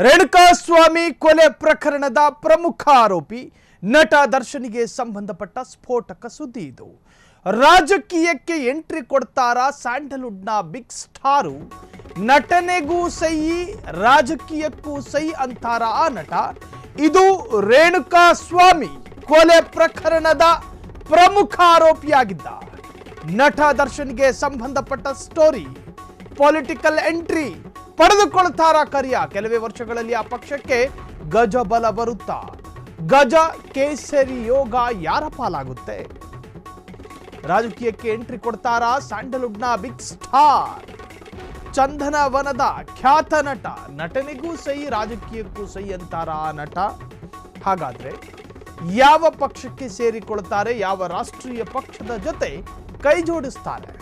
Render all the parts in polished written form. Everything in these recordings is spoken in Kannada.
ರೇಣುಕಾಸ್ವಾಮಿ ಕೊಲೆ ಪ್ರಕರಣದ ಪ್ರಮುಖ ಆರೋಪಿ ನಟ ದರ್ಶನ್ಗೆ ಸಂಬಂಧಪಟ್ಟ ಸ್ಫೋಟಕ ಸುದ್ದಿ ಇದು. ರಾಜಕೀಯಕ್ಕೆ ಎಂಟ್ರಿ ಕೊಡ್ತಾರಾ ಸ್ಯಾಂಡಲ್ವುಡ್ನ ಬಿಗ್ ಸ್ಟಾರು. ನಟನೆಗೂ ಸೈ, ರಾಜಕೀಯಕ್ಕೂ ಸೈ ಅಂತಾರ ಆ ನಟ. ಇದು ರೇಣುಕಾಸ್ವಾಮಿ ಕೊಲೆ ಪ್ರಕರಣದ ಪ್ರಮುಖ ಆರೋಪಿಯಾಗಿದ್ದ ನಟ ದರ್ಶನ್ಗೆ ಸಂಬಂಧಪಟ್ಟ ಸ್ಟೋರಿ. ಪೊಲಿಟಿಕಲ್ ಎಂಟ್ರಿ ಪಡೆದುಕೊಳ್ತಾರ ಕರಿಯ. ಕೆಲವೇ ವರ್ಷಗಳಲ್ಲಿ ಆ ಪಕ್ಷಕ್ಕೆ ಗಜ ಬಲ ಬರುತ್ತಾ? ಗಜ ಕೇಸರಿ ಯೋಗ ಯಾರ ಪಾಲಾಗುತ್ತೆ? ರಾಜಕೀಯಕ್ಕೆ ಎಂಟ್ರಿ ಕೊಡ್ತಾರಾ ಸ್ಯಾಂಡಲ್ವುಡ್ನ ಬಿಗ್ ಸ್ಟಾರ್. ಚಂದನವನದ ಖ್ಯಾತ ನಟ. ನಟನೆಗೂ ಸೈ, ರಾಜಕೀಯಕ್ಕೂ ಸೈ ಅಂತಾರ ಆ ನಟ. ಹಾಗಾದ್ರೆ ಯಾವ ಪಕ್ಷಕ್ಕೆ ಸೇರಿಕೊಳ್ತಾರೆ? ಯಾವ ರಾಷ್ಟ್ರೀಯ ಪಕ್ಷದ ಜೊತೆ ಕೈ ಜೋಡಿಸ್ತಾರೆ?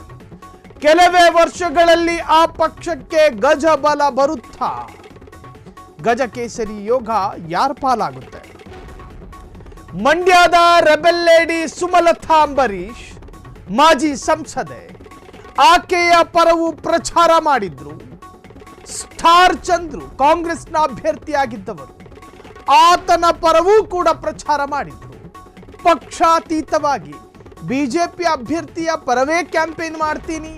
ಕೆಲವೇ ವರ್ಷಗಳಲ್ಲಿ ಆ ಪಕ್ಷಕ್ಕೆ ಗಜ ಬಲ ಬರುತ್ತಾ? ಗಜ ಕೇಸರಿ ಯೋಗ ಯಾರ ಪಾಲಾಗುತ್ತೆ? ಮಂಡ್ಯದ ರೆಬೆಲ್ ಲೇಡಿ ಸುಮಲತಾ ಅಂಬರೀಶ್ ಮಾಜಿ ಸಂಸದೆ. ಆಕೆಯ ಪರವು ಪ್ರಚಾರ ಮಾಡಿದ್ರು. ಸ್ಟಾರ್ ಚಂದ್ರು ಕಾಂಗ್ರೆಸ್ನ ಅಭ್ಯರ್ಥಿಯಾಗಿದ್ದವರು. ಆತನ ಪರವೂ ಕೂಡ ಪ್ರಚಾರ ಮಾಡಿದ್ರು. ಪಕ್ಷಾತೀತವಾಗಿ ಬಿಜೆಪಿ ಅಭ್ಯರ್ಥಿಯ ಪರವೇ ಕ್ಯಾಂಪೇನ್ ಮಾಡ್ತೀನಿ,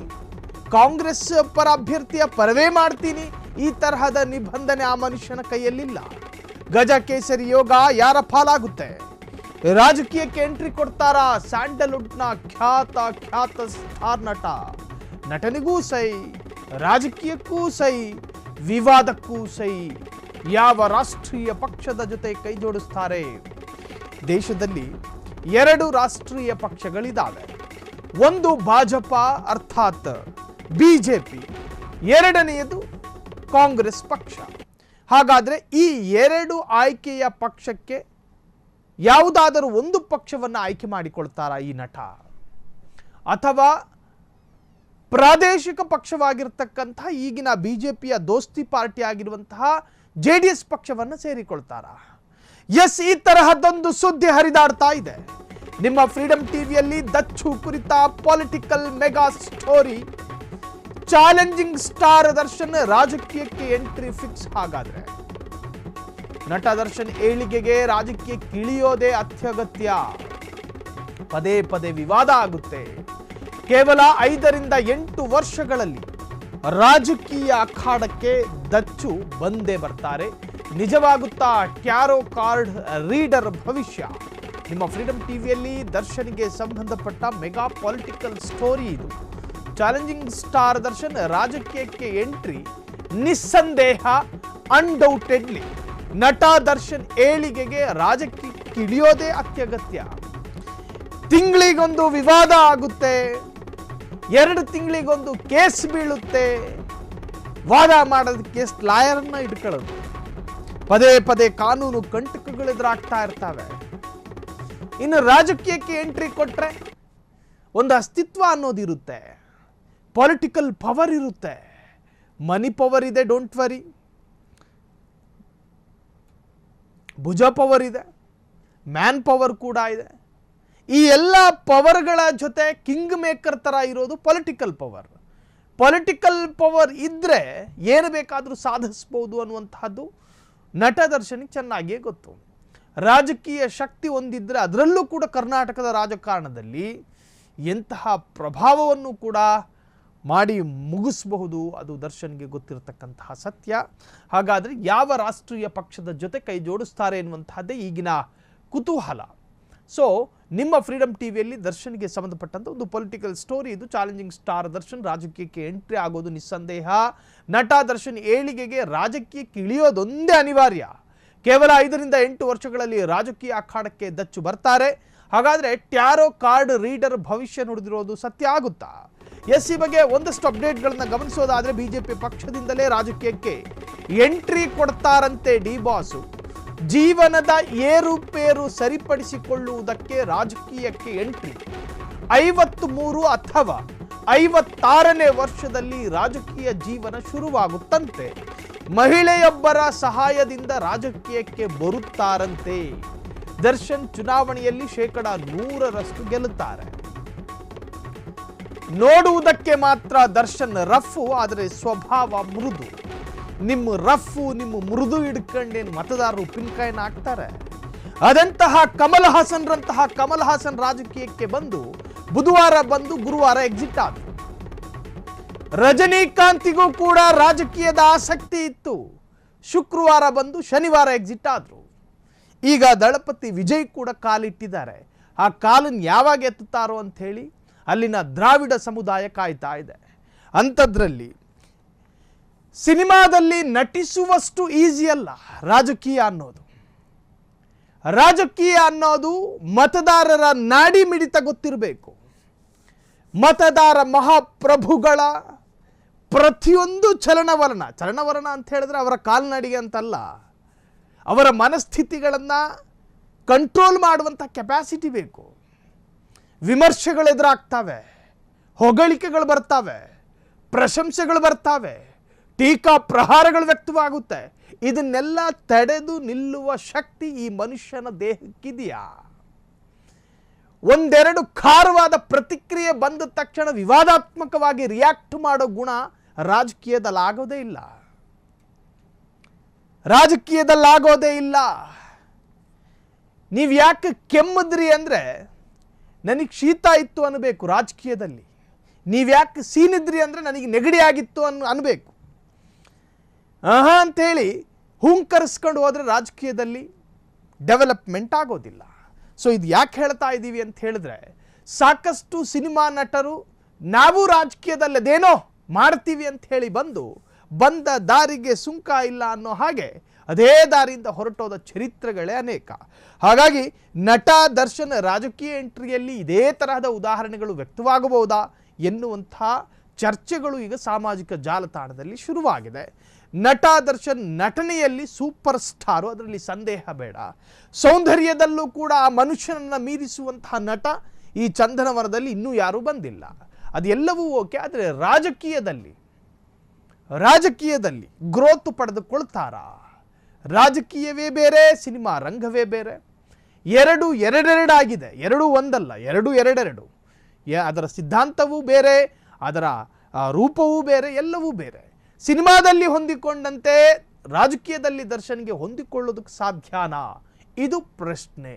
ಕಾಂಗ್ರೆಸ್ ಪರ ಅಭ್ಯರ್ಥಿಯ ಪರವೇ ಮಾಡ್ತೀನಿ, ಈ ತರಹದ ನಿಬಂಧನೆ ಆ ಮನುಷ್ಯನ ಕೈಯಲ್ಲಿಲ್ಲ. ಗಜ ಕೇಸರಿ ಯೋಗ ಯಾರ ಪಾಲಾಗುತ್ತೆ? ರಾಜಕೀಯಕ್ಕೆ ಎಂಟ್ರಿ ಕೊಡ್ತಾರಾ ಸ್ಯಾಂಡಲ್ವುಡ್ನ ಖ್ಯಾತ ಸ್ಟಾರ್ ನಟ. ನಟನಿಗೂ ಸೈ, ರಾಜಕೀಯಕ್ಕೂ ಸೈ, ವಿವಾದಕ್ಕೂ ಸೈ. ಯಾವ ರಾಷ್ಟ್ರೀಯ ಪಕ್ಷದ ಜೊತೆ ಕೈ ಜೋಡಿಸ್ತಾರೆ? ದೇಶದಲ್ಲಿ ಎರಡು ರಾಷ್ಟ್ರೀಯ ಪಕ್ಷಗಳಿದ್ದಾವೆ. ಒಂದು ಭಾಜಪ ಅರ್ಥಾತ್ ಬಿಜೆಪಿ, ಎರಡನೆಯದು ಕಾಂಗ್ರೆಸ್ ಪಕ್ಷ. ಹಾಗಾದ್ರೆ ಈ ಎರಡು ಆಯ್ಕೆಯ ಪಕ್ಷಕ್ಕೆ ಯಾವುದಾದರೂ ಒಂದು ಪಕ್ಷವನ್ನು ಆಯ್ಕೆ ಮಾಡಿಕೊಳ್ತಾರಾ ಈ ನಟ? ಅಥವಾ ಪ್ರಾದೇಶಿಕ ಪಕ್ಷವಾಗಿರ್ತಕ್ಕಂಥ ಈಗಿನ ಬಿಜೆಪಿಯ ದೋಸ್ತಿ ಪಾರ್ಟಿ ಆಗಿರುವಂತಹ JDS ಪಕ್ಷವನ್ನು ಸೇರಿಕೊಳ್ತಾರಾ? ಎಸ್, ಈ ತರಹದೊಂದು ಸುದ್ದಿ ಹರಿದಾಡ್ತಾ ಇದೆ. ನಿಮ್ಮ ಫ್ರೀಡಂ ಟಿವಿಯಲ್ಲಿ ದಚ್ಚು ಕುರಿತ political mega story. Challenging star Darshan ರಾಜಕೀಯಕ್ಕೆ ಎಂಟ್ರಿ ಫಿಕ್ಸ್. ಹಾಗಾದ್ರೆ ನಟ ದರ್ಶನ್ ಏಳಿಗೆಗೆ ರಾಜಕೀಯಕ್ಕೆ ಇಳಿಯೋದೇ ಅತ್ಯಗತ್ಯ. ಪದೇ ಪದೇ ವಿವಾದ ಆಗುತ್ತೆ. ಕೇವಲ 5 ರಿಂದ 8 ವರ್ಷಗಳಲ್ಲಿ ರಾಜಕೀಯ ಅಖಾಡಕ್ಕೆ ದಚ್ಚು ಬಂದೇ ಬರ್ತಾರೆ. ನಿಜವಾಗುತ್ತಾ ಟ್ಯಾರೋ ಕಾರ್ಡ್ ರೀಡರ್ ಭವಿಷ್ಯ? ನಿಮ್ಮ ಫ್ರೀಡಂ ಟಿವಿಯಲ್ಲಿ ದರ್ಶನ್ಗೆ ಸಂಬಂಧಪಟ್ಟ ಮೆಗಾ ಪೊಲಿಟಿಕಲ್ ಸ್ಟೋರಿ ಇದು. ಚಾಲೆಂಜಿಂಗ್ ಸ್ಟಾರ್ ದರ್ಶನ್ ರಾಜಕೀಯಕ್ಕೆ ಎಂಟ್ರಿ ನಿಸ್ಸಂದೇಹ, ಅನ್ಡೌಟೆಡ್ಲಿ. ನಟ ದರ್ಶನ್ ಏಳಿಗೆಗೆ ರಾಜಕೀಯಕ್ಕೆ ಇಳಿಯೋದೇ ಅತ್ಯಗತ್ಯ. ತಿಂಗಳಿಗೊಂದು ವಿವಾದ ಆಗುತ್ತೆ, 2 ತಿಂಗಳಿಗೊಂದು ಕೇಸ್ ಬೀಳುತ್ತೆ. ವಾದ ಮಾಡೋದಕ್ಕೆ ಲಾಯರ್ನ ಇಟ್ಕೊಳ್ಳೋದು. ಪದೇ ಪದೇ ಕಾನೂನು ಕಂಟಕಗಳು ಎದುರಾಗ್ತಾ ಇರ್ತವೆ. ಇನ್ನು ರಾಜಕೀಯಕ್ಕೆ ಎಂಟ್ರಿ ಕೊಟ್ರೆ ಒಂದು ಅಸ್ತಿತ್ವ ಅನ್ನೋದಿರುತ್ತೆ, ಪೊಲಿಟಿಕಲ್ ಪವರ್ ಇರುತ್ತೆ, ಮನಿ ಪವರ್ ಇದೆ, ಡೋಂಟ್ ವರಿ. ಭುಜ ಪವರ್ ಇದೆ, ಮ್ಯಾನ್ ಪವರ್ ಕೂಡ ಇದೆ. ಈ ಎಲ್ಲ ಪವರ್ಗಳ ಜೊತೆ ಕಿಂಗ್ ಮೇಕರ್ ತರ ಇರೋದು ಪೊಲಿಟಿಕಲ್ ಪವರ್. ಪೊಲಿಟಿಕಲ್ ಪವರ್ ಇದ್ರೆ ಏನು ಬೇಕಾದರೂ ಸಾಧಿಸಬಹುದು ಅನ್ನುವಂತಹದ್ದು ನಟ ದರ್ಶನ್ಗೆ ಚೆನ್ನಾಗಿಯೇ ಗೊತ್ತು. ರಾಜಕೀಯ ಶಕ್ತಿ ಹೊಂದಿದ್ರೆ ಅದರಲ್ಲೂ ಕೂಡ ಕರ್ನಾಟಕದ ರಾಜಕಾರಣದಲ್ಲಿ ಎಂತಹ ಪ್ರಭಾವವನ್ನು ಕೂಡ ಮಾಡಿ ಮುಗಿಸಬಹುದು, ಅದು ದರ್ಶನ್ಗೆ ಗೊತ್ತಿರತಕ್ಕಂತಹ ಸತ್ಯ. ಹಾಗಾದರೆ ಯಾವ ರಾಷ್ಟ್ರೀಯ ಪಕ್ಷದ ಜೊತೆ ಕೈ ಜೋಡಿಸ್ತಾರೆ ಎನ್ನುವಂತಹದ್ದೇ ಈಗಿನ ಕುತೂಹಲ. ಸೊ ನಿಮ್ಮ ಫ್ರೀಡಂ ಟಿವಿಯಲ್ಲಿ ದರ್ಶನ್ಗೆ ಸಂಬಂಧಪಟ್ಟಂಥ ಒಂದು ಪೊಲಿಟಿಕಲ್ ಸ್ಟೋರಿ ಇದು. ಚಾಲೆಂಜಿಂಗ್ ಸ್ಟಾರ್ ದರ್ಶನ್ ರಾಜಕೀಯಕ್ಕೆ ಎಂಟ್ರಿ ಆಗೋದು ನಿಸ್ಸಂದೇಹ. ನಟ ದರ್ಶನ್ ಏಳಿಗೆಗೆ ರಾಜಕೀಯಕ್ಕೆ ಇಳಿಯೋದೊಂದೇ ಅನಿವಾರ್ಯ. ಕೇವಲ 5 ರಿಂದ 8 ವರ್ಷಗಳಲ್ಲಿ ರಾಜಕೀಯ ಅಖಾಡಕ್ಕೆ ದಚ್ಚು ಬರ್ತಾರೆ. ಹಾಗಾದರೆ ಟ್ಯಾರೋ ಕಾರ್ಡ್ ರೀಡರ್ ಭವಿಷ್ಯ ನುಡಿದಿರೋದು ಸತ್ಯ ಆಗುತ್ತಾ? ಎಸ್, ಈ ಬಗ್ಗೆ ಒಂದಷ್ಟು ಅಪ್ಡೇಟ್ಗಳನ್ನ ಗಮನಿಸೋದಾದ್ರೆ ಬಿಜೆಪಿ ಪಕ್ಷದಿಂದಲೇ ರಾಜಕೀಯಕ್ಕೆ ಎಂಟ್ರಿ ಕೊಡ್ತಾರಂತೆ ಡಿ ಬಾಸು. ಜೀವನದ ಏರುಪೇರು ಸರಿಪಡಿಸಿಕೊಳ್ಳುವುದಕ್ಕೆ ರಾಜಕೀಯಕ್ಕೆ ಎಂಟ್ರಿ. 53 ಅಥವಾ 56ನೇ ವರ್ಷದಲ್ಲಿ ರಾಜಕೀಯ ಜೀವನ ಶುರುವಾಗುತ್ತಂತೆ. ಮಹಿಳೆಯೊಬ್ಬರ ಸಹಾಯದಿಂದ ರಾಜಕೀಯಕ್ಕೆ ಬರುತ್ತಾರಂತೆ. ದರ್ಶನ್ ಚುನಾವಣೆಯಲ್ಲಿ 100% ಗೆಲ್ಲುತ್ತಾರೆ. ನೋಡುವುದಕ್ಕೆ ಮಾತ್ರ ದರ್ಶನ್ ರಫ್, ಆದರೆ ಸ್ವಭಾವ ಮೃದು. ನಿಮ್ಮ ರಫ್ಫು ನಿಮ್ಮ ಮೃದು ಹಿಡ್ಕೊಂಡೇನು ಮತದಾರರು ಉಪ್ಪಿನಕಾಯಿನ ಹಾಕ್ತಾರೆ? ಅದಂತಹ ಕಮಲ್ ಹಾಸನ್ ರಾಜಕೀಯಕ್ಕೆ ಬಂದು ಬುಧವಾರ ಬಂದು ಗುರುವಾರ ಎಕ್ಸಿಟ್ ಆದ್ರು. ರಜನಿಕಾಂತಿಗೂ ಕೂಡ ರಾಜಕೀಯದ ಆಸಕ್ತಿ ಇತ್ತು, ಶುಕ್ರವಾರ ಬಂದು ಶನಿವಾರ ಎಕ್ಸಿಟ್ ಆದ್ರು. ಈಗ ದಳಪತಿ ವಿಜಯ್ ಕೂಡ ಕಾಲಿಟ್ಟಿದ್ದಾರೆ. ಆ ಕಾಲನ್ನು ಯಾವಾಗ ಎತ್ತುತ್ತಾರೋ ಅಂತ ಹೇಳಿ ಅಲ್ಲಿನ ದ್ರಾವಿಡ ಸಮುದಾಯ ಕಾಯ್ತಾ ಇದೆ. ಅಂಥದ್ರಲ್ಲಿ ಸಿನಿಮಾದಲ್ಲಿ ನಟಿಸುವಷ್ಟು ಈಸಿ ಅಲ್ಲ ರಾಜಕೀಯ ಅನ್ನೋದು. ರಾಜಕೀಯ ಅನ್ನೋದು ಮತದಾರರ ನಾಡಿ ಮಿಡಿತ ಗೊತ್ತಿರಬೇಕು. ಮತದಾರ ಮಹಾಪ್ರಭುಗಳ ಪ್ರತಿಯೊಂದು ಚಲನವಲನ ಅಂತ ಹೇಳಿದ್ರೆ ಅವರ ಕಾಲ್ನಡಿಗೆ ಅಂತಲ್ಲ, ಅವರ ಮನಸ್ಥಿತಿಗಳನ್ನು ಕಂಟ್ರೋಲ್ ಮಾಡುವಂಥ ಕೆಪಾಸಿಟಿ ಬೇಕು. ವಿಮರ್ಶೆಗಳು ಎದುರಾಗ್ತವೆ, ಹೊಗಳಿಕೆಗಳು ಬರ್ತಾವೆ, ಪ್ರಶಂಸೆಗಳು ಬರ್ತಾವೆ, ಟೀಕಾ ಪ್ರಹಾರಗಳು ವ್ಯಕ್ತವಾಗುತ್ತೆ. ಇದನ್ನೆಲ್ಲ ತಡೆದು ನಿಲ್ಲುವ ಶಕ್ತಿ ಈ ಮನುಷ್ಯನ ದೇಹಕ್ಕಿದೆಯಾ? ಒಂದೆರಡು ಖಾರವಾದ ಪ್ರತಿಕ್ರಿಯೆ ಬಂದ ತಕ್ಷಣ ವಿವಾದಾತ್ಮಕವಾಗಿ ರಿಯಾಕ್ಟ್ ಮಾಡೋ ಗುಣ ರಾಜಕೀಯದಲ್ಲಾಗೋದೇ ಇಲ್ಲ. ನೀವು ಯಾಕೆ ಕೆಮ್ಮದ್ರಿ ಅಂದರೆ ನನಗೆ ಶೀತ ಇತ್ತು ಅನ್ನಬೇಕು ರಾಜಕೀಯದಲ್ಲಿ. ನೀವು ಯಾಕೆ ಸೀನಿದ್ರಿ ಅಂದರೆ ನನಗೆ ನೆಗಡಿ ಆಗಿತ್ತು ಅನ್ನಬೇಕು. ಅಂಥೇಳಿ ಹುಂಕರಿಸ್ಕೊಂಡು ಹೋದರೆ ರಾಜಕೀಯದಲ್ಲಿ ಡೆವಲಪ್ಮೆಂಟ್ ಆಗೋದಿಲ್ಲ. ಸೊ ಇದು ಯಾಕೆ ಹೇಳ್ತಾ ಇದ್ದೀವಿ ಅಂತ ಹೇಳಿದ್ರೆ, ಸಾಕಷ್ಟು ಸಿನಿಮಾ ನಟರು ನಾವು ರಾಜಕೀಯದಲ್ಲಿ ಅದೇನೋ ಮಾಡ್ತೀವಿ ಅಂತ ಹೇಳಿ ಬಂದ ದಾರಿಗೆ ಸುಂಕ ಇಲ್ಲ ಅನ್ನೋ ಹಾಗೆ ಅದೇ ದಾರಿಯಿಂದ ಹೊರಟೋದ ಚರಿತ್ರೆಗಳೇ ಅನೇಕ. ಹಾಗಾಗಿ ನಟ ದರ್ಶನ್ ರಾಜಕೀಯ ಎಂಟ್ರಿಯಲ್ಲಿ ಇದೇ ತರಹದ ಉದಾಹರಣೆಗಳು ವ್ಯಕ್ತವಾಗಬಹುದಾ ಎನ್ನುವಂಥ ಚರ್ಚೆಗಳು ಈಗ ಸಾಮಾಜಿಕ ಜಾಲತಾಣದಲ್ಲಿ ಶುರುವಾಗಿದೆ. ನಟ ದರ್ಶನ್ ನಟನೆಯಲ್ಲಿ ಸೂಪರ್ ಸ್ಟಾರು, ಅದರಲ್ಲಿ ಸಂದೇಹ ಬೇಡ. ಸೌಂದರ್ಯದಲ್ಲೂ ಕೂಡ ಆ ಮನುಷ್ಯನನ್ನು ಮೀರಿಸುವಂತಹ ನಟ ಈ ಚಂದನವನದಲ್ಲಿ ಇನ್ನೂ ಯಾರೂ ಬಂದಿಲ್ಲ. ಅದೆಲ್ಲವೂ ಓಕೆ. ಆದರೆ ರಾಜಕೀಯದಲ್ಲಿ ಗ್ರೋತ್ ಪಡೆದುಕೊಳ್ತಾರಾ? ರಾಜಕೀಯವೇ ಬೇರೆ, ಸಿನಿಮಾ ರಂಗವೇ ಬೇರೆ. ಎರಡಾಗಿದೆ. ಎರಡೂ ಒಂದಲ್ಲ, ಎರಡು. ಅದರ ಸಿದ್ಧಾಂತವೂ ಬೇರೆ, ಅದರ ರೂಪವೂ ಬೇರೆ, ಎಲ್ಲವೂ ಬೇರೆ. ಸಿನಿಮಾದಲ್ಲಿ ಹೊಂದಿಕೊಂಡಂತೆ ರಾಜಕೀಯದಲ್ಲಿ ದರ್ಶನ್ಗೆ ಹೊಂದಿಕೊಳ್ಳೋದಕ್ಕೆ ಸಾಧ್ಯನಾ? ಇದು ಪ್ರಶ್ನೆ.